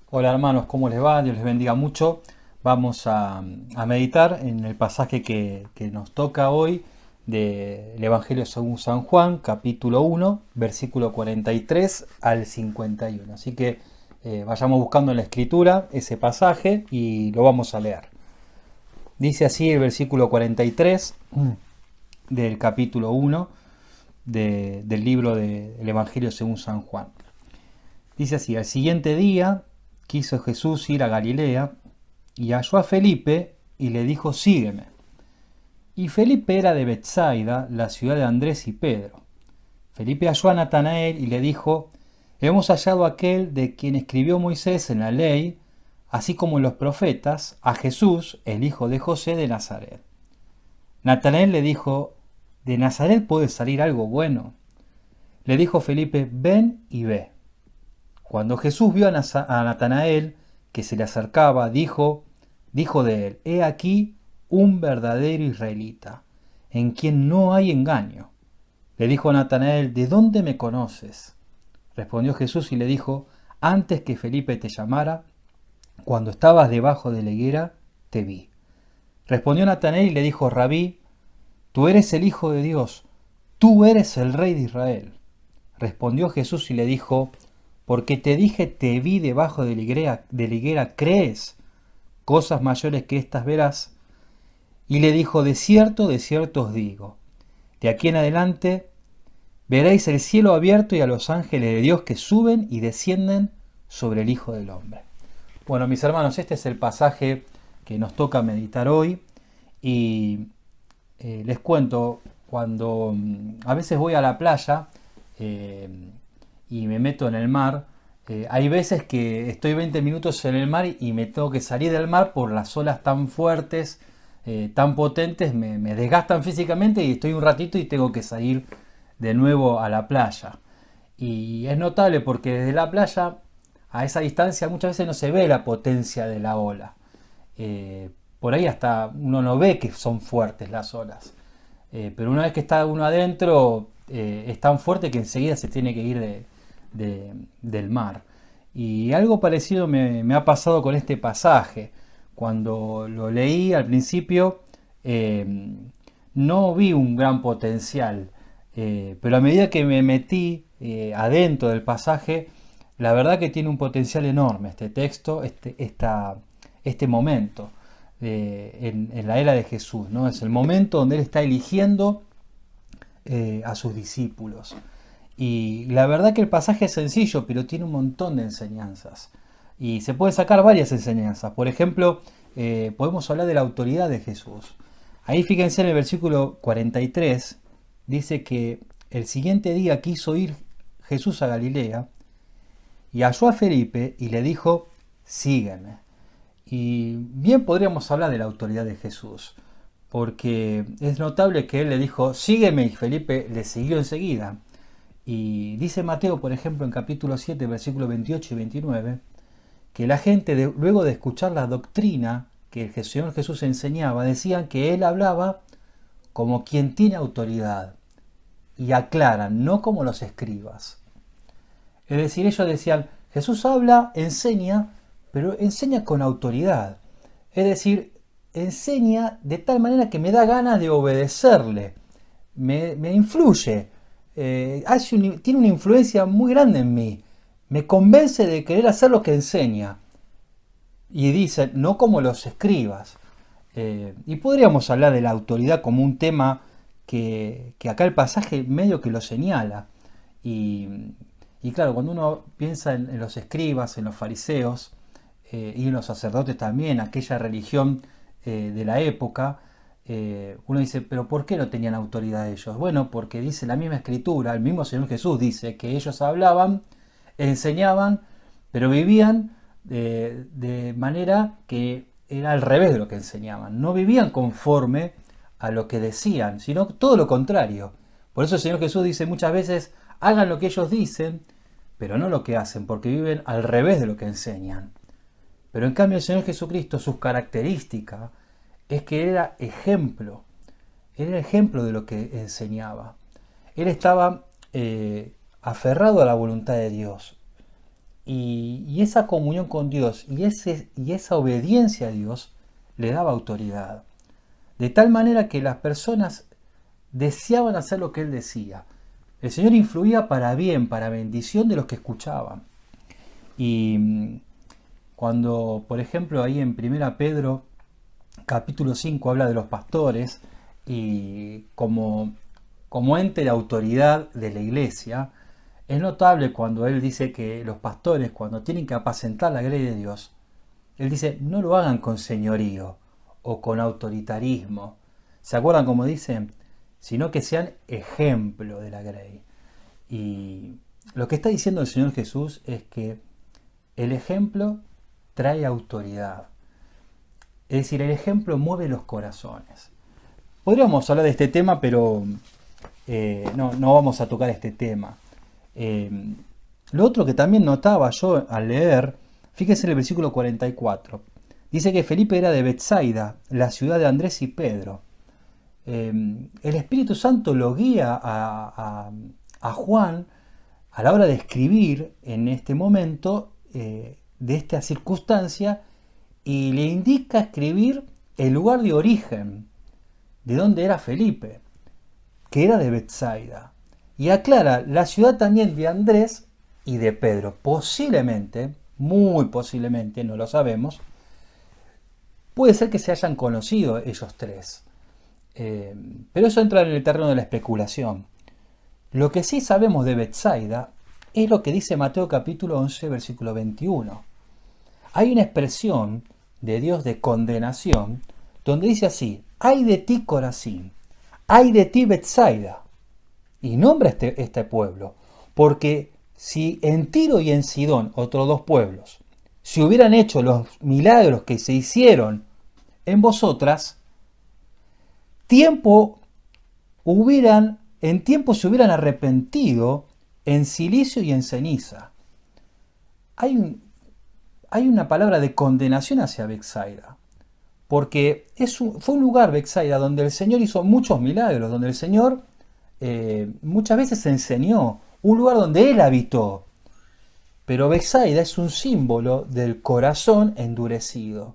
Hola hermanos, ¿cómo les va? Dios les bendiga mucho. Vamos a meditar en el pasaje que nos toca hoy del Evangelio según San Juan, capítulo 1, versículo 43 al 51. Así que vayamos buscando en la escritura ese pasaje y lo vamos a leer. Dice así el versículo 43 del capítulo 1 del libro del Evangelio según San Juan. Dice así: al siguiente día quiso Jesús ir a Galilea y halló a Felipe y le dijo: sígueme. Y Felipe era de Bethsaida, la ciudad de Andrés y Pedro. Felipe halló a Natanael y le dijo: hemos hallado a aquel de quien escribió Moisés en la ley, así como en los profetas, a Jesús, el hijo de José de Nazaret. Natanael le dijo: ¿de Nazaret puede salir algo bueno? Le dijo Felipe: ven y ve. Cuando Jesús vio a Natanael que se le acercaba, dijo de él: he aquí un verdadero israelita, en quien no hay engaño. Le dijo a Natanael: ¿de dónde me conoces? Respondió Jesús y le dijo: antes que Felipe te llamara, cuando estabas debajo de la higuera, te vi. Respondió Natanael y le dijo: Rabí, tú eres el Hijo de Dios, tú eres el Rey de Israel. Respondió Jesús y le dijo: porque te dije te vi debajo de la higuera, ¿crees? Cosas mayores que estas verás. Y le dijo: de cierto os digo, de aquí en adelante veréis el cielo abierto y a los ángeles de Dios que suben y descienden sobre el Hijo del Hombre. Bueno, mis hermanos, este es el pasaje que nos toca meditar hoy y les cuento, cuando a veces voy a la playa eh, y me meto en el mar, hay veces que estoy 20 minutos en el mar y me tengo que salir del mar por las olas tan fuertes, tan potentes, me desgastan físicamente y estoy un ratito y tengo que salir de nuevo a la playa. Y es notable porque desde la playa a esa distancia muchas veces no se ve la potencia de la ola. Por ahí hasta uno no ve que son fuertes las olas. Pero una vez que está uno adentro, es tan fuerte que enseguida se tiene que ir del mar. Y algo parecido me ha pasado con este pasaje. Cuando lo leí al principio, eh, no vi un gran potencial, pero a medida que me metí adentro del pasaje, la verdad que tiene un potencial enorme este texto, este momento en la era de Jesús, ¿no? Es el momento donde Él está eligiendo a sus discípulos. Y la verdad que el pasaje es sencillo, pero tiene un montón de enseñanzas. Y se pueden sacar varias enseñanzas. Por ejemplo, podemos hablar de la autoridad de Jesús. Ahí fíjense en el versículo 43, dice que el siguiente día quiso ir Jesús a Galilea y halló a Felipe y le dijo: sígueme. Y bien podríamos hablar de la autoridad de Jesús, porque es notable que él le dijo: sígueme, y Felipe le siguió enseguida. Y dice Mateo, por ejemplo, en capítulo 7, versículos 28 y 29, que la gente, luego de escuchar la doctrina que el Señor Jesús enseñaba, decían que él hablaba como quien tiene autoridad, y aclaran, no como los escribas. Es decir, ellos decían: Jesús habla, enseña, pero enseña con autoridad. Es decir, enseña de tal manera que me da ganas de obedecerle, me influye, tiene una influencia muy grande en mí, me convence de querer hacer lo que enseña. Y dicen, no como los escribas. Y podríamos hablar de la autoridad como un tema que acá el pasaje medio que lo señala. Y, y claro, cuando uno piensa en los escribas, en los fariseos y en los sacerdotes también, aquella religión de la época, uno dice: pero ¿por qué no tenían autoridad ellos? Bueno, porque dice la misma escritura, el mismo Señor Jesús dice que ellos hablaban, enseñaban, pero vivían de manera que era al revés de lo que enseñaban. No vivían conforme a lo que decían, sino todo lo contrario. Por eso el Señor Jesús dice muchas veces: hagan lo que ellos dicen, pero no lo que hacen, porque viven al revés de lo que enseñan. Pero en cambio el Señor Jesucristo, sus características es que Él era ejemplo de lo que enseñaba. Él estaba aferrado a la voluntad de Dios. Y y esa comunión con Dios y esa obediencia a Dios le daba autoridad. De tal manera que las personas deseaban hacer lo que él decía. El Señor influía para bien, para bendición de los que escuchaban. Y cuando, por ejemplo, ahí en 1 Pedro, capítulo 5, habla de los pastores y como ente de autoridad de la iglesia, es notable cuando él dice que los pastores, cuando tienen que apacentar la grey de Dios, él dice, no lo hagan con señorío o con autoritarismo. ¿Se acuerdan cómo dice? Sino que sean ejemplo de la grey. Y lo que está diciendo el Señor Jesús es que el ejemplo trae autoridad. Es decir, el ejemplo mueve los corazones. Podríamos hablar de este tema, pero no vamos a tocar este tema. Lo otro que también notaba yo al leer, fíjense en el versículo 44. Dice que Felipe era de Betsaida, la ciudad de Andrés y Pedro. El Espíritu Santo lo guía a Juan a la hora de escribir en este momento de esta circunstancia y le indica escribir el lugar de origen, de donde era Felipe, que era de Betsaida. Y aclara la ciudad también de Andrés y de Pedro. Posiblemente, muy posiblemente, no lo sabemos, puede ser que se hayan conocido ellos tres. Pero eso entra en el terreno de la especulación. Lo que sí sabemos de Betsaida es lo que dice Mateo capítulo 11, versículo 21. Hay una expresión de Dios de condenación donde dice así: ay de ti Corazín, ay de ti Betsaida. Y nombra este pueblo, porque si en Tiro y en Sidón, otros dos pueblos, si hubieran hecho los milagros que se hicieron en vosotras, en tiempo se hubieran arrepentido en silicio y en ceniza. Hay una palabra de condenación hacia Betsaida, porque fue un lugar, Betsaida, donde el Señor hizo muchos milagros, donde el Señor muchas veces enseñó, un lugar donde Él habitó. Pero Betsaida es un símbolo del corazón endurecido,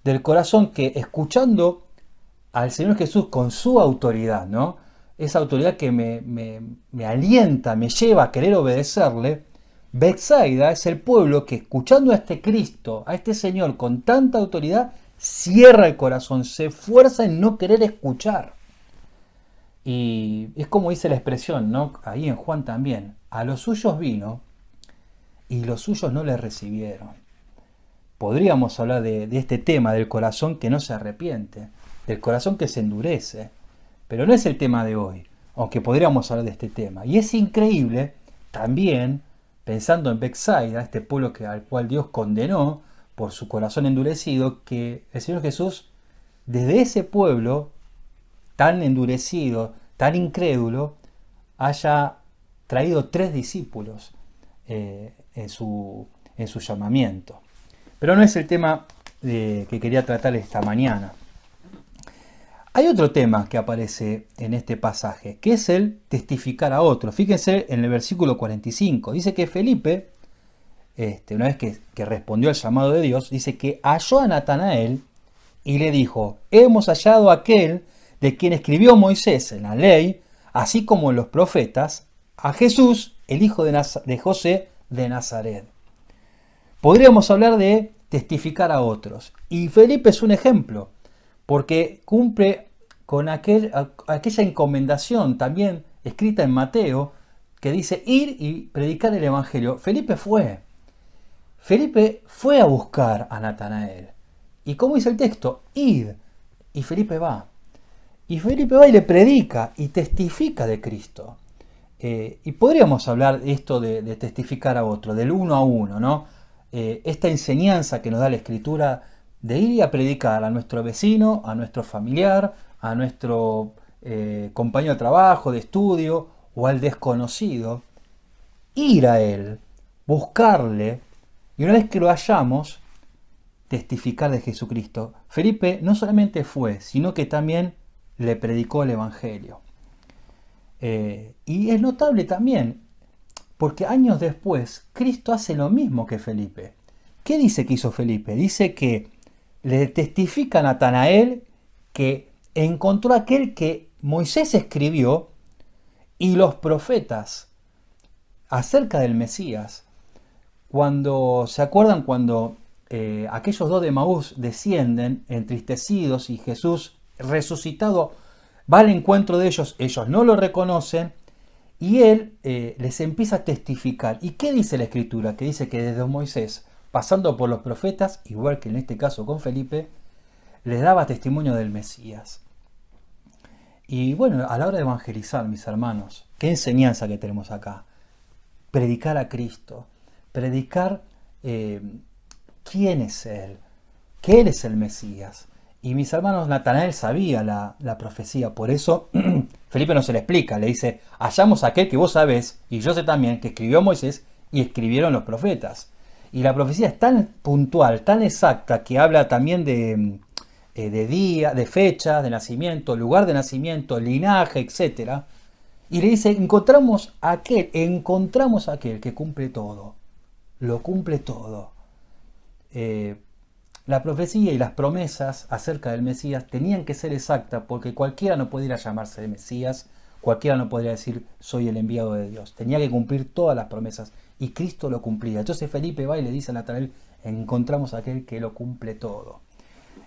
del corazón que, escuchando al Señor Jesús con su autoridad, ¿no? Esa autoridad que me alienta, me lleva a querer obedecerle. Betsaida es el pueblo que, escuchando a este Cristo, a este Señor con tanta autoridad, cierra el corazón, se esfuerza en no querer escuchar. Y es como dice la expresión, ¿no? Ahí en Juan también, a los suyos vino y los suyos no le recibieron. Podríamos hablar de este tema del corazón que no se arrepiente, del corazón que se endurece, pero no es el tema de hoy, aunque podríamos hablar de este tema. Y es increíble también, pensando en Betsaida, este pueblo al cual Dios condenó por su corazón endurecido, que el Señor Jesús, desde ese pueblo tan endurecido, tan incrédulo, haya traído 3 discípulos en su llamamiento. Pero no es el tema que quería tratar esta mañana. Hay otro tema que aparece en este pasaje, que es el testificar a otro. Fíjense en el versículo 45. Dice que Felipe, una vez que respondió al llamado de Dios, dice que halló a Natanael y le dijo: hemos hallado a aquel de quien escribió Moisés en la ley, así como en los profetas, a Jesús, el hijo de José de Nazaret. Podríamos hablar de testificar a otros. Y Felipe es un ejemplo, porque cumple con aquella encomendación también escrita en Mateo, que dice ir y predicar el Evangelio. Felipe fue a buscar a Natanael. ¿Y cómo dice el texto? Id. Y Felipe va. Y Felipe va y le predica y testifica de Cristo. Y podríamos hablar de esto de testificar a otro, del uno a uno, ¿no? Esta enseñanza que nos da la Escritura de ir a predicar a nuestro vecino, a nuestro familiar, a nuestro compañero de trabajo, de estudio o al desconocido. Ir a él, buscarle, y una vez que lo hallamos, testificar de Jesucristo. Felipe no solamente fue, sino que también le predicó el Evangelio. Y es notable también Porque años después, Cristo hace lo mismo que Felipe. ¿Qué dice que hizo Felipe? Dice que le testifica a Natanael que encontró aquel que Moisés escribió y los profetas acerca del Mesías. Cuando, ¿se acuerdan cuando aquellos dos de Maús descienden entristecidos y Jesús resucitado va al encuentro de ellos? Ellos no lo reconocen y él les empieza a testificar. ¿Y qué dice la Escritura? Que dice que desde Moisés, pasando por los profetas, igual que en este caso con Felipe, les daba testimonio del Mesías. Y bueno, a la hora de evangelizar, mis hermanos, qué enseñanza que tenemos acá. Predicar a Cristo, predicar quién es Él, que Él es el Mesías. Y mis hermanos, Natanael sabía la profecía, por eso Felipe no se le explica, le dice, hallamos a aquel que vos sabés, y yo sé también, que escribió Moisés y escribieron los profetas. Y la profecía es tan puntual, tan exacta, que habla también de día, de fecha, de nacimiento, lugar de nacimiento, linaje, etc. Y le dice, encontramos aquel que cumple todo, lo cumple todo. La profecía y las promesas acerca del Mesías tenían que ser exactas porque cualquiera no podría llamarse de Mesías, cualquiera no podría decir soy el enviado de Dios. Tenía que cumplir todas las promesas y Cristo lo cumplía. Entonces Felipe va y le dice a Natanael, encontramos a aquel que lo cumple todo.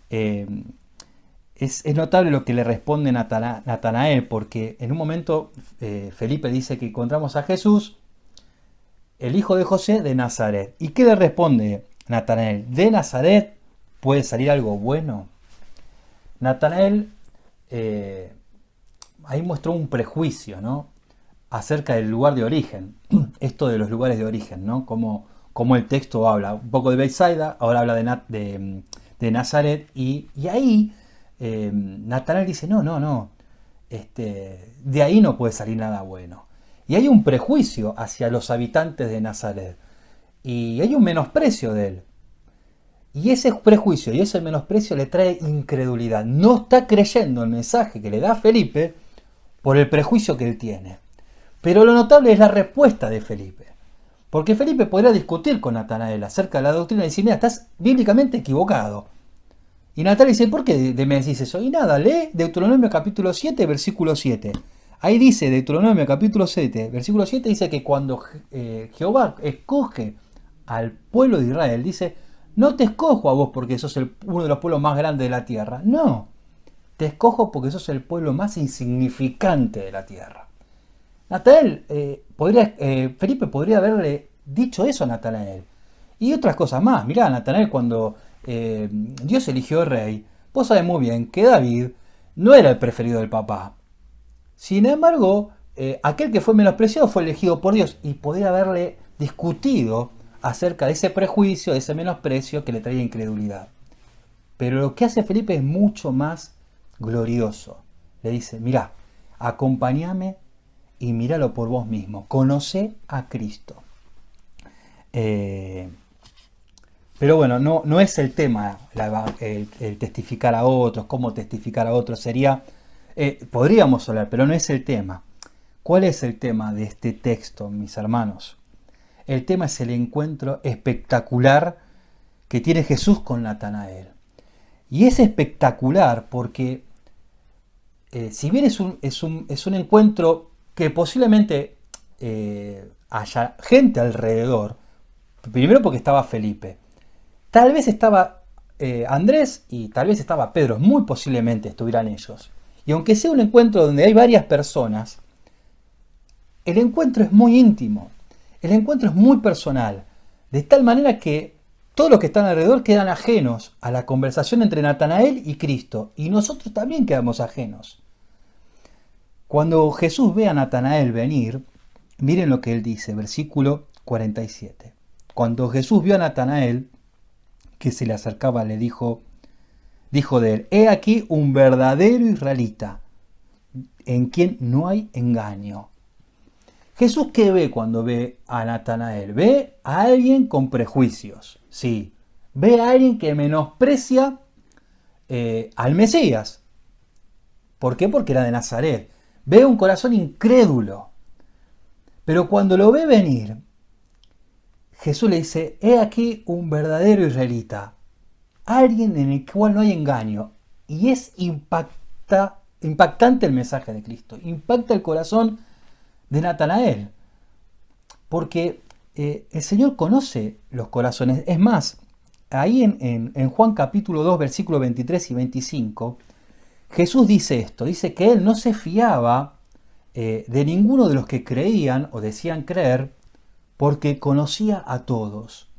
Es notable lo que le responde Natanael porque en un momento Felipe dice que encontramos a Jesús, el hijo de José de Nazaret. ¿Y qué le responde Natanael? ¿De Nazaret puede salir algo bueno? Natanael ahí mostró un prejuicio, ¿no?, acerca del lugar de origen. Esto de los lugares de origen, ¿no? Como el texto habla un poco de Bethsaida, ahora habla de Nazaret, y ahí Natanael dice, no, de ahí no puede salir nada bueno. Y hay un prejuicio hacia los habitantes de Nazaret, y hay un menosprecio de él. Y ese prejuicio y ese menosprecio le trae incredulidad. No está creyendo el mensaje que le da Felipe por el prejuicio que él tiene. Pero lo notable es la respuesta de Felipe. Porque Felipe podría discutir con Natanael acerca de la doctrina y decir, mira, estás bíblicamente equivocado. Y Natanael dice, ¿por qué me decís eso? Y nada, lee Deuteronomio capítulo 7, versículo 7. Ahí dice, Deuteronomio capítulo 7, versículo 7, dice que cuando Jehová escoge al pueblo de Israel, dice, no te escojo a vos porque sos uno de los pueblos más grandes de la tierra. No, te escojo porque sos el pueblo más insignificante de la tierra. Natanael, Felipe podría haberle dicho eso a Natanael. Y otras cosas más. Mirá, Natanael, cuando Dios eligió rey, vos sabés muy bien que David no era el preferido del papá. Sin embargo, aquel que fue menospreciado fue elegido por Dios y podría haberle discutido acerca de ese prejuicio, de ese menosprecio que le traía incredulidad. Pero lo que hace Felipe es mucho más glorioso. Le dice, mirá, acompáñame y míralo por vos mismo. Conoce a Cristo. Pero bueno, no es el tema el testificar a otros, cómo testificar a otros. Podríamos hablar, pero no es el tema. ¿Cuál es el tema de este texto, mis hermanos? El tema es el encuentro espectacular que tiene Jesús con Natanael. Y es espectacular porque si bien es un encuentro que posiblemente haya gente alrededor, primero porque estaba Felipe, tal vez estaba Andrés y tal vez estaba Pedro, muy posiblemente estuvieran ellos. Y aunque sea un encuentro donde hay varias personas, el encuentro es muy íntimo, el encuentro es muy personal, de tal manera que todos los que están alrededor quedan ajenos a la conversación entre Natanael y Cristo, y nosotros también quedamos ajenos. Cuando Jesús ve a Natanael venir, miren lo que él dice, versículo 47. Cuando Jesús vio a Natanael, que se le acercaba, le dijo de él, he aquí un verdadero israelita, en quien no hay engaño. Jesús, ¿qué ve cuando ve a Natanael? Ve a alguien con prejuicios, sí. Ve a alguien que menosprecia al Mesías. ¿Por qué? Porque era de Nazaret. Ve un corazón incrédulo. Pero cuando lo ve venir, Jesús le dice, he aquí un verdadero israelita, alguien en el cual no hay engaño. Y es impactante el mensaje de Cristo, impacta el corazón de Natanael, porque el Señor conoce los corazones. Es más, ahí en Juan capítulo 2, versículos 23 y 25, Jesús dice esto, dice que Él no se fiaba de ninguno de los que creían o decían creer, porque conocía a todos.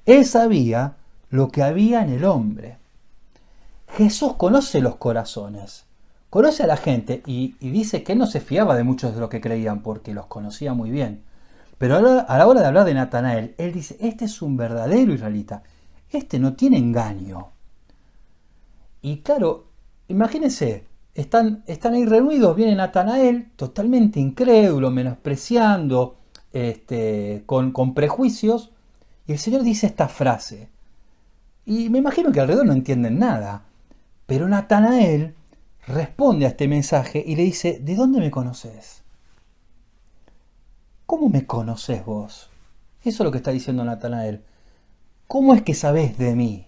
Él sabía lo que había en el hombre. Jesús conoce los corazones, conoce a la gente y dice que Él no se fiaba de muchos de los que creían porque los conocía muy bien. Pero a la hora de hablar de Natanael, Él dice, este es un verdadero israelita, este no tiene engaño. Y claro, imagínense, están ahí reunidos, viene Natanael, totalmente incrédulo, menospreciando, con prejuicios, y el Señor dice esta frase. Y me imagino que alrededor no entienden nada, pero Natanael responde a este mensaje y le dice, ¿de dónde me conoces? ¿Cómo me conoces vos? Eso es lo que está diciendo Natanael. ¿Cómo es que sabés de mí?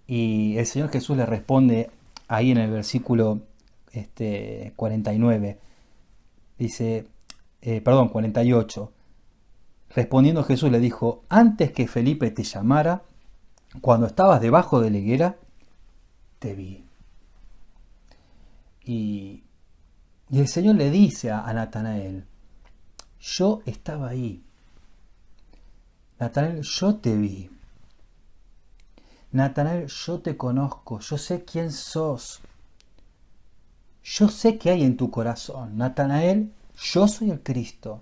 Y el Señor Jesús le responde ahí en el versículo 49, dice, 48. Respondiendo Jesús le dijo, antes que Felipe te llamara, cuando estabas debajo de la higuera, te vi. Y el Señor le dice a Natanael, yo estaba ahí. Natanael, yo te vi. Natanael, yo te conozco, yo sé quién sos. Yo sé qué hay en tu corazón. Natanael, yo soy el Cristo,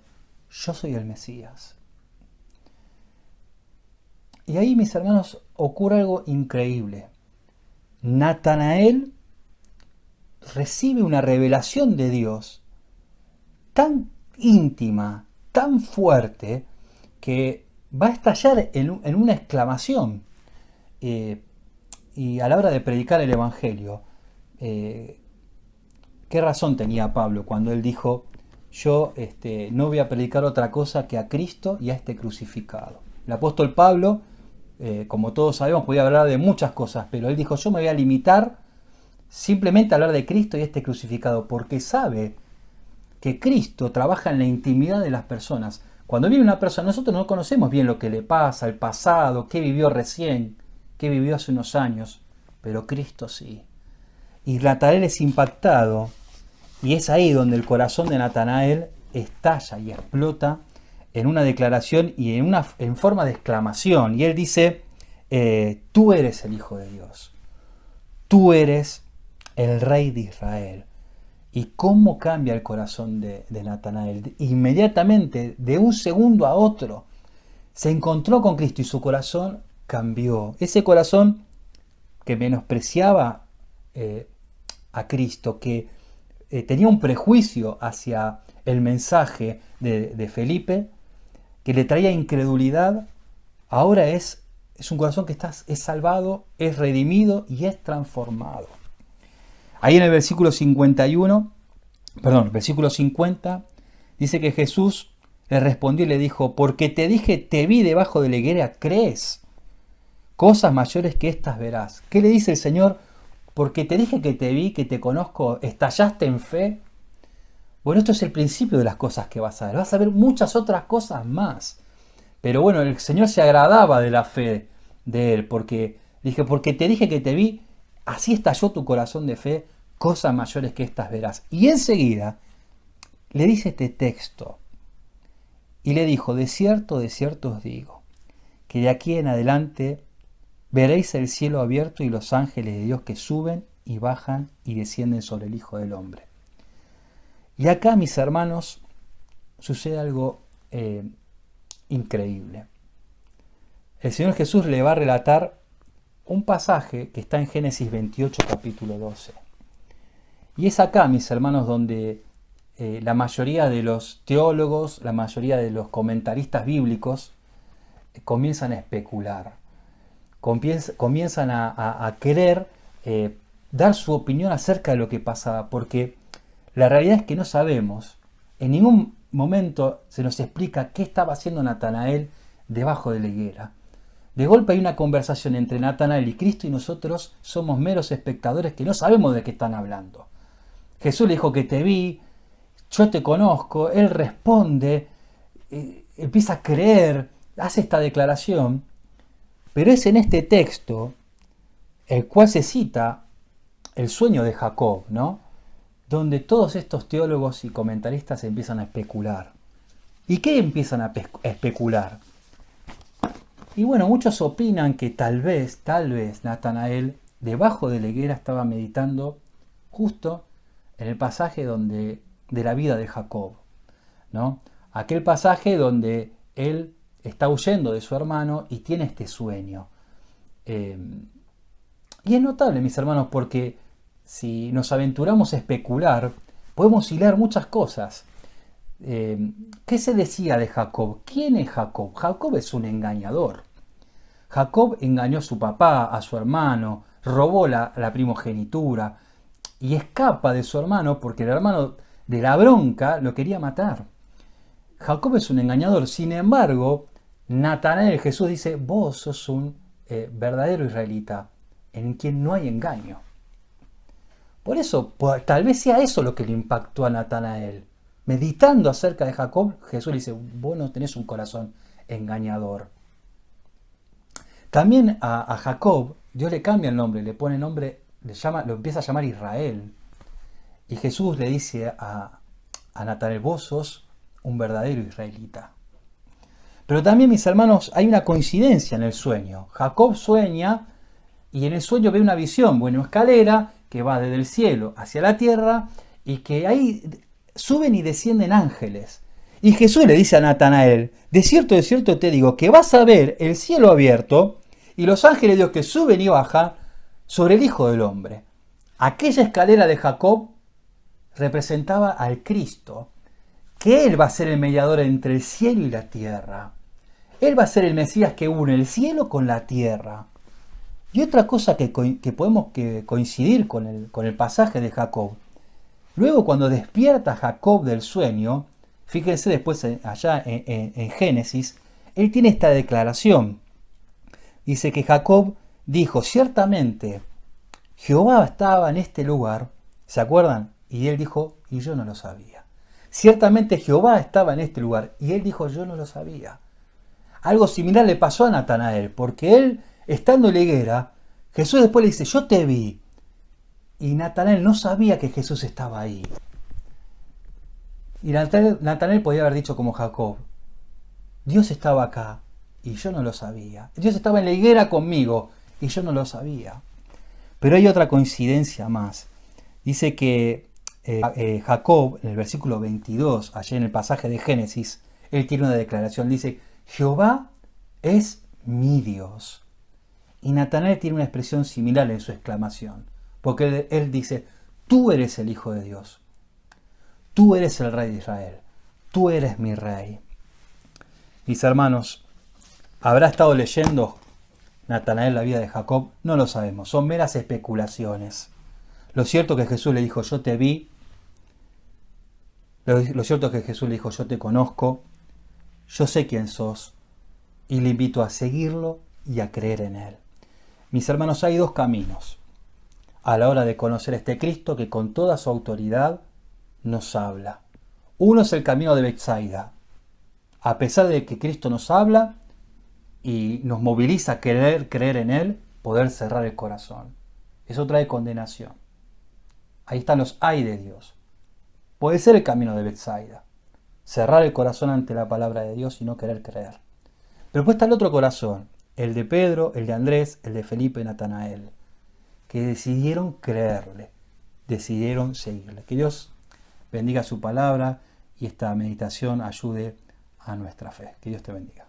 yo soy el Mesías. Y ahí, mis hermanos, ocurre algo increíble. Natanael recibe una revelación de Dios tan íntima, tan fuerte, que va a estallar en una exclamación. Y a la hora de predicar el Evangelio, ¿qué razón tenía Pablo cuando él dijo, yo no voy a predicar otra cosa que a Cristo y a este crucificado? El apóstol Pablo, como todos sabemos, podía hablar de muchas cosas, pero él dijo, yo me voy a limitar simplemente a hablar de Cristo y este crucificado, porque sabe que Cristo trabaja en la intimidad de las personas. Cuando viene una persona, nosotros no conocemos bien lo que le pasa, el pasado, qué vivió recién, qué vivió hace unos años, pero Cristo sí. Y Natanael es impactado, y es ahí donde el corazón de Natanael estalla y explota en una declaración y en forma de exclamación. Y él dice, tú eres el Hijo de Dios, tú eres el Rey de Israel. ¿Y cómo cambia el corazón de Natanael? Inmediatamente, de un segundo a otro, se encontró con Cristo y su corazón cambió. Ese corazón que menospreciaba a Cristo, que tenía un prejuicio hacia el mensaje de Felipe, que le traía incredulidad, ahora es un corazón que es salvado, es redimido y es transformado. Ahí en el versículo 50, dice que Jesús le respondió y le dijo, porque te dije, te vi debajo de la higuera, ¿crees? Cosas mayores que estas verás. ¿Qué le dice el Señor? Porque te dije que te vi, que te conozco, ¿estallaste en fe? Bueno, esto es el principio de las cosas que vas a ver. Vas a ver muchas otras cosas más. Pero bueno, el Señor se agradaba de la fe de él, porque te dije que te vi, así estalló tu corazón de fe, cosas mayores que estas verás. Y enseguida le dice este texto, y le dijo, de cierto os digo, que de aquí en adelante veréis el cielo abierto y los ángeles de Dios que suben y bajan y descienden sobre el Hijo del Hombre. Y acá, mis hermanos, sucede algo increíble. El Señor Jesús le va a relatar un pasaje que está en Génesis 28, capítulo 12. Y es acá, mis hermanos, donde la mayoría de los teólogos, la mayoría de los comentaristas bíblicos comienzan a especular, comienzan a querer dar su opinión acerca de lo que pasaba, porque la realidad es que no sabemos, en ningún momento se nos explica qué estaba haciendo Natanael debajo de la higuera. De golpe hay una conversación entre Natanael y Cristo y nosotros somos meros espectadores que no sabemos de qué están hablando. Jesús le dijo que te vi, yo te conozco, él responde, empieza a creer, hace esta declaración, pero es en este texto el cual se cita el sueño de Jacob, ¿no? Donde todos estos teólogos y comentaristas empiezan a especular. ¿Y qué empiezan a especular? Y bueno, muchos opinan que tal vez Natanael debajo de la higuera estaba meditando justo en el pasaje de la vida de Jacob, ¿no? Aquel pasaje donde él está huyendo de su hermano y tiene este sueño. Y es notable, mis hermanos, porque si nos aventuramos a especular, podemos hilar muchas cosas. ¿Qué se decía de Jacob? ¿Quién es Jacob? Jacob es un engañador. Jacob engañó a su papá, a su hermano, robó la primogenitura y escapa de su hermano porque el hermano de la bronca lo quería matar. Jacob es un engañador. Sin embargo, Natanael, Jesús dice, vos sos un verdadero israelita en quien no hay engaño. Por eso, tal vez sea eso lo que le impactó a Natanael. Meditando acerca de Jacob, Jesús le dice, vos no tenés un corazón engañador. También a Jacob, Dios le cambia el nombre, le pone nombre, lo empieza a llamar Israel. Y Jesús le dice a Natanael, vos sos un verdadero israelita. Pero también, mis hermanos, hay una coincidencia en el sueño. Jacob sueña y en el sueño ve una visión, una escalera que va desde el cielo hacia la tierra y que ahí suben y descienden ángeles. Y Jesús le dice a Natanael, de cierto te digo, que vas a ver el cielo abierto y los ángeles de Dios que suben y bajan sobre el Hijo del Hombre. Aquella escalera de Jacob representaba al Cristo, que Él va a ser el mediador entre el cielo y la tierra. Él va a ser el Mesías que une el cielo con la tierra. Y otra cosa que podemos coincidir con el pasaje de Jacob. Luego cuando despierta Jacob del sueño, fíjense después allá en Génesis, él tiene esta declaración. Dice que Jacob dijo, ciertamente, Jehová estaba en este lugar, ¿se acuerdan? Y él dijo, y yo no lo sabía. Ciertamente Jehová estaba en este lugar, y él dijo, yo no lo sabía. Algo similar le pasó a Natanael, porque él, estando en la higuera, Jesús después le dice, yo te vi. Y Natanael no sabía que Jesús estaba ahí. Y Natanael podía haber dicho como Jacob, Dios estaba acá y yo no lo sabía. Dios estaba en la higuera conmigo y yo no lo sabía. Pero hay otra coincidencia más. Dice que Jacob, en el versículo 22, allá en el pasaje de Génesis, él tiene una declaración. Dice, Jehová es mi Dios. Y Natanael tiene una expresión similar en su exclamación. Porque él dice, tú eres el Hijo de Dios. Tú eres el Rey de Israel. Tú eres mi Rey. Mis hermanos, ¿habrá estado leyendo Natanael la vida de Jacob? No lo sabemos. Son meras especulaciones. Lo cierto es que Jesús le dijo, yo te vi. Lo cierto es que Jesús le dijo, yo te conozco. Yo sé quién sos. Y le invito a seguirlo y a creer en él. Mis hermanos, hay dos caminos a la hora de conocer a este Cristo que con toda su autoridad nos habla. Uno es el camino de Betsaida. A pesar de que Cristo nos habla y nos moviliza a querer creer en Él, poder cerrar el corazón. Eso trae condenación. Ahí están los ay de Dios. Puede ser el camino de Betsaida. Cerrar el corazón ante la palabra de Dios y no querer creer. Pero después está el otro corazón. El de Pedro, el de Andrés, el de Felipe y Natanael. Que decidieron creerle. Decidieron seguirle. Que Dios bendiga su palabra y esta meditación ayude a nuestra fe. Que Dios te bendiga.